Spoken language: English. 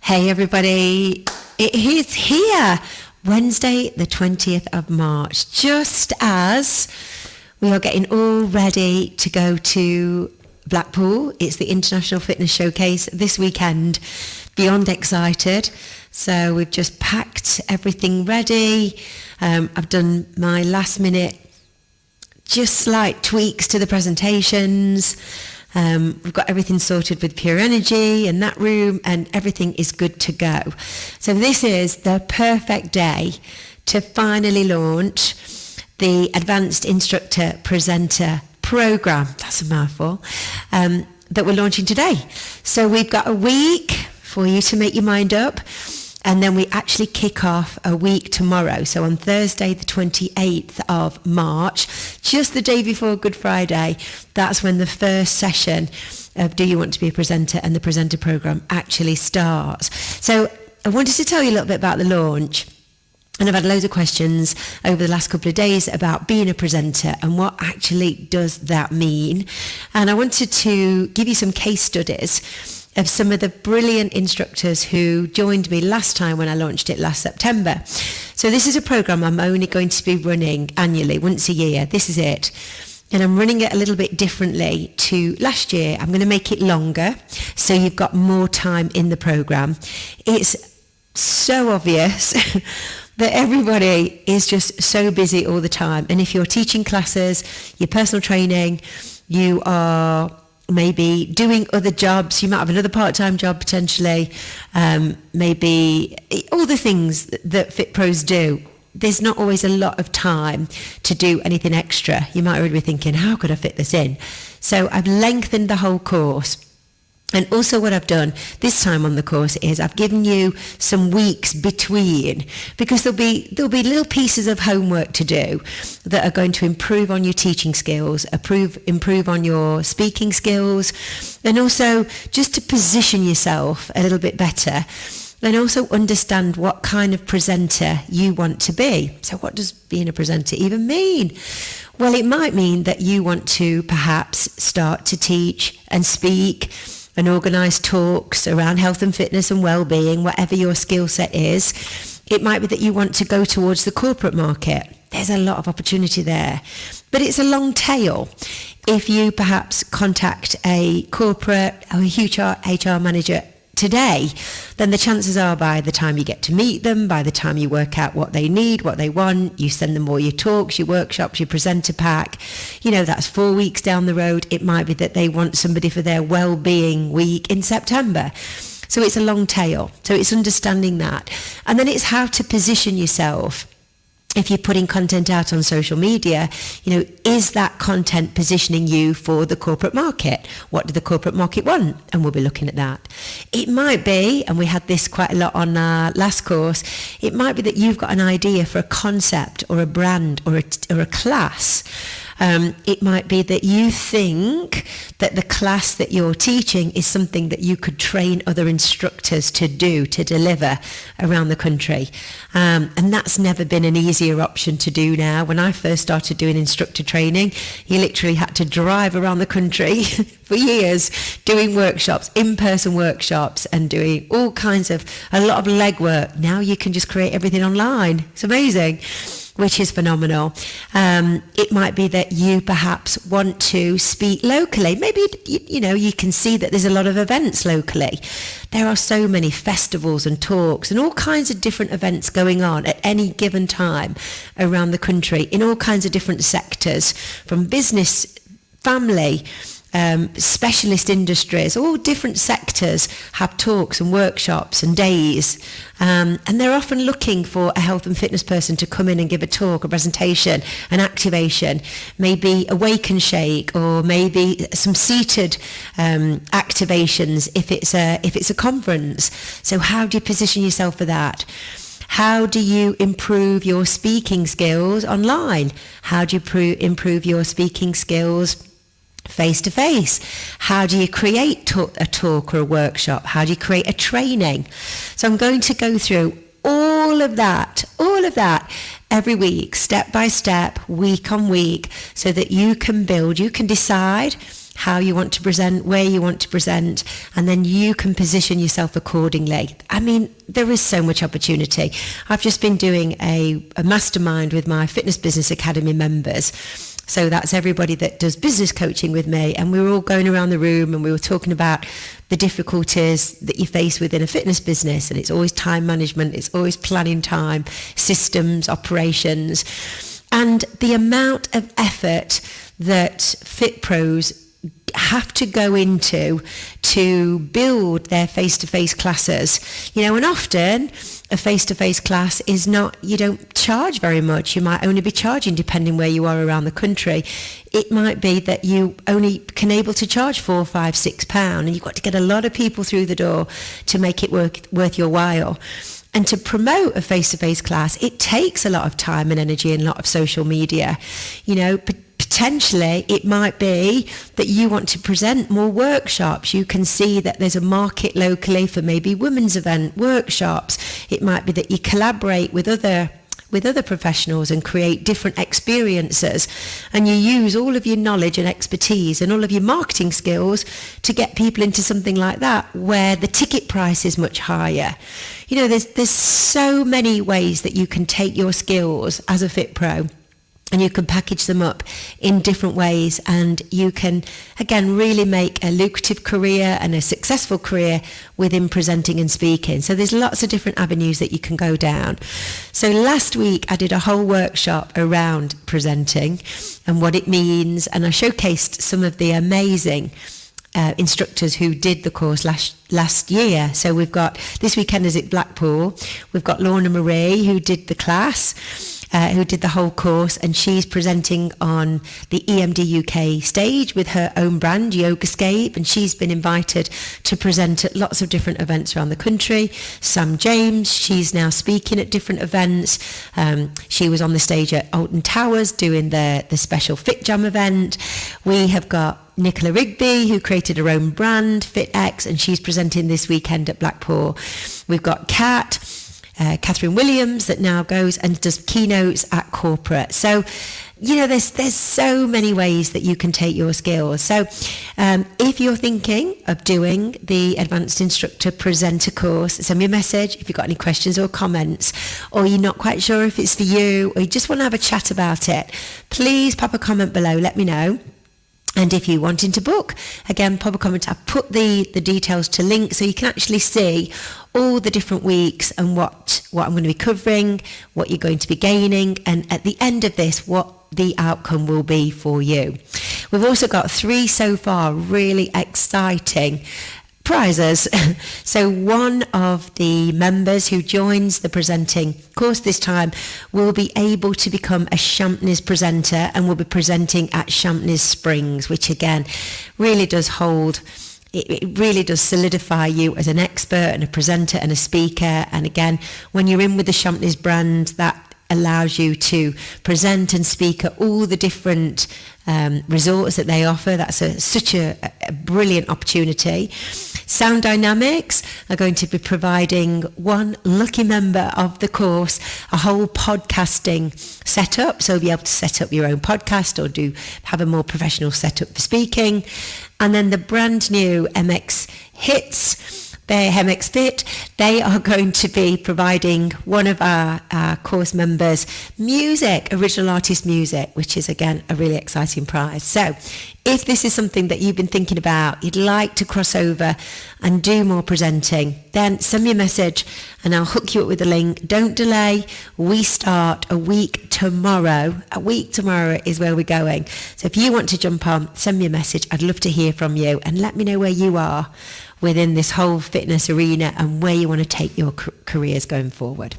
Hey everybody, it is here, Wednesday the 20th of March, just as we are getting all ready to go to Blackpool. It's the International Fitness Showcase this weekend. Beyond excited. So we've just packed everything ready. I've done my last minute, just slight tweaks to the presentations. We've got everything sorted with Pure Energy in that room, and everything is good to go. So this is the perfect day to finally launch the Advanced Instructor Presenter program. That's a mouthful. That we're launching today. So we've got a week for you to make your mind up. And then we actually kick off a week tomorrow. So on Thursday, the 28th of March, just the day before Good Friday, that's when the first session of Do You Want to Be a Presenter and the Presenter Program actually starts. So I wanted to tell you a little bit about the launch. And I've had loads of questions over the last couple of days about being a presenter and what actually does that mean. And I wanted to give you some case studies of some of the brilliant instructors who joined me last time when I launched it last September. So this is a program I'm only going to be running annually, once a year. This is it. And I'm running it a little bit differently to last year. I'm going to make it longer, so you've got more time in the program. It's so obvious that everybody is just so busy all the time. And if you're teaching classes, your personal training, you are maybe doing other jobs, you might have another part-time job potentially, maybe all the things that Fit Pros do. There's not always a lot of time to do anything extra. You might already be thinking, how could I fit this in? So I've lengthened the whole course. And also what I've done this time on the course is I've given you some weeks between, because there'll be little pieces of homework to do that are going to improve on your teaching skills, improve on your speaking skills, and also just to position yourself a little bit better, and also understand what kind of presenter you want to be. So what does being a presenter even mean? Well, it might mean that you want to perhaps start to teach and speak and organise talks around health and fitness and well-being, whatever your skill set is. It might be that you want to go towards the corporate market. There's a lot of opportunity there, but it's a long tail. If you perhaps contact a corporate or a huge HR manager today, then the chances are by the time you get to meet them, by the time you work out what they need, what they want, you send them all your talks, your workshops, your presenter pack, that's 4 weeks down the road. It might be that they want somebody for their well-being week in September. So it's a long tail. So it's understanding that. And then it's how to position yourself. If you're putting content out on social media, is that content positioning you for the corporate market? What do the corporate market want? And we'll be looking at that. It might be, and we had this quite a lot on our last course, it might be that you've got an idea for a concept or a brand or a class. It might be that you think that the class that you're teaching is something that you could train other instructors to deliver around the country. And that's never been an easier option to do now. When I first started doing instructor training, you literally had to drive around the country for years doing workshops, in-person workshops, and doing all kinds of, a lot of legwork. Now you can just create everything online. It's amazing, which is phenomenal. It might be that you perhaps want to speak locally. Maybe, you can see that there's a lot of events locally. There are so many festivals and talks and all kinds of different events going on at any given time around the country in all kinds of different sectors, from business, family, specialist industries, all different sectors have talks and workshops and days, and they're often looking for a health and fitness person to come in and give a talk, a presentation, an activation, maybe a wake and shake, or maybe some seated activations if it's a conference. So how do you position yourself for that? How do you improve your speaking skills online? How do you improve your speaking skills face-to-face? How do you create a talk or a workshop? How do you create a training? So I'm going to go through all of that every week, step by step, week on week, so that you can decide how you want to present, where you want to present, and then you can position yourself accordingly. I mean, there is so much opportunity. I've just been doing a mastermind with my Fitness Business Academy members. So that's everybody that does business coaching with me, and we were all going around the room and we were talking about the difficulties that you face within a fitness business, and it's always time management, it's always planning time, systems, operations, and the amount of effort that fit pros have to go into to build their face-to-face classes. And often a face-to-face class is not, you don't charge very much. You might only be charging, depending where you are around the country. It might be that you only can able to charge £4, £5, £6, and you've got to get a lot of people through the door to make it worth your while. And to promote a face-to-face class, it takes a lot of time and energy and a lot of social media. Potentially, it might be that you want to present more workshops. You can see that there's a market locally for maybe women's event workshops. It might be that you collaborate with other professionals and create different experiences, and you use all of your knowledge and expertise and all of your marketing skills to get people into something like that where the ticket price is much higher. There's so many ways that you can take your skills as a fit pro, and you can package them up in different ways, and you can, again, really make a lucrative career and a successful career within presenting and speaking. So there's lots of different avenues that you can go down. So last week I did a whole workshop around presenting and what it means, and I showcased some of the amazing instructors who did the course last year. So we've got, this weekend is at Blackpool, we've got Lorna Marie who did the class, who did the whole course, and she's presenting on the EMD UK stage with her own brand, Yogascape, and she's been invited to present at lots of different events around the country. Sam James, she's now speaking at different events. She was on the stage at Alton Towers doing the special Fit Jam event. We have got Nicola Rigby, who created her own brand, FitX, and she's presenting this weekend at Blackpool. We've got Catherine Williams, that now goes and does keynotes at corporate. So, there's so many ways that you can take your skills. So if you're thinking of doing the Advanced Instructor Presenter course, send me a message if you've got any questions or comments, or you're not quite sure if it's for you, or you just want to have a chat about it. Please pop a comment below, let me know. And if you're wanting to book, again, pop a comment. I've put the details to link so you can actually see all the different weeks and what I'm going to be covering, what you're going to be gaining, and at the end of this, what the outcome will be for you. We've also got 3 so far really exciting prizes. So one of the members who joins the presenting course this time will be able to become a Champneys presenter and will be presenting at Champneys Springs, which again really does hold, it really does solidify you as an expert and a presenter and a speaker. And again, when you're in with the Champneys brand, that allows you to present and speak at all the different resorts that they offer. That's such a brilliant opportunity. Sound Dynamics are going to be providing one lucky member of the course a whole podcasting setup, so you'll be able to set up your own podcast or have a more professional setup for speaking. And then the brand new MX Hits, their MX Fit, they are going to be providing one of our course members music, original artist music, which is again a really exciting prize. So if this is something that you've been thinking about, you'd like to cross over and do more presenting, then send me a message and I'll hook you up with the link. Don't delay. We start a week tomorrow. A week tomorrow is where we're going. So if you want to jump on, send me a message. I'd love to hear from you, and let me know where you are within this whole fitness arena and where you want to take your careers going forward.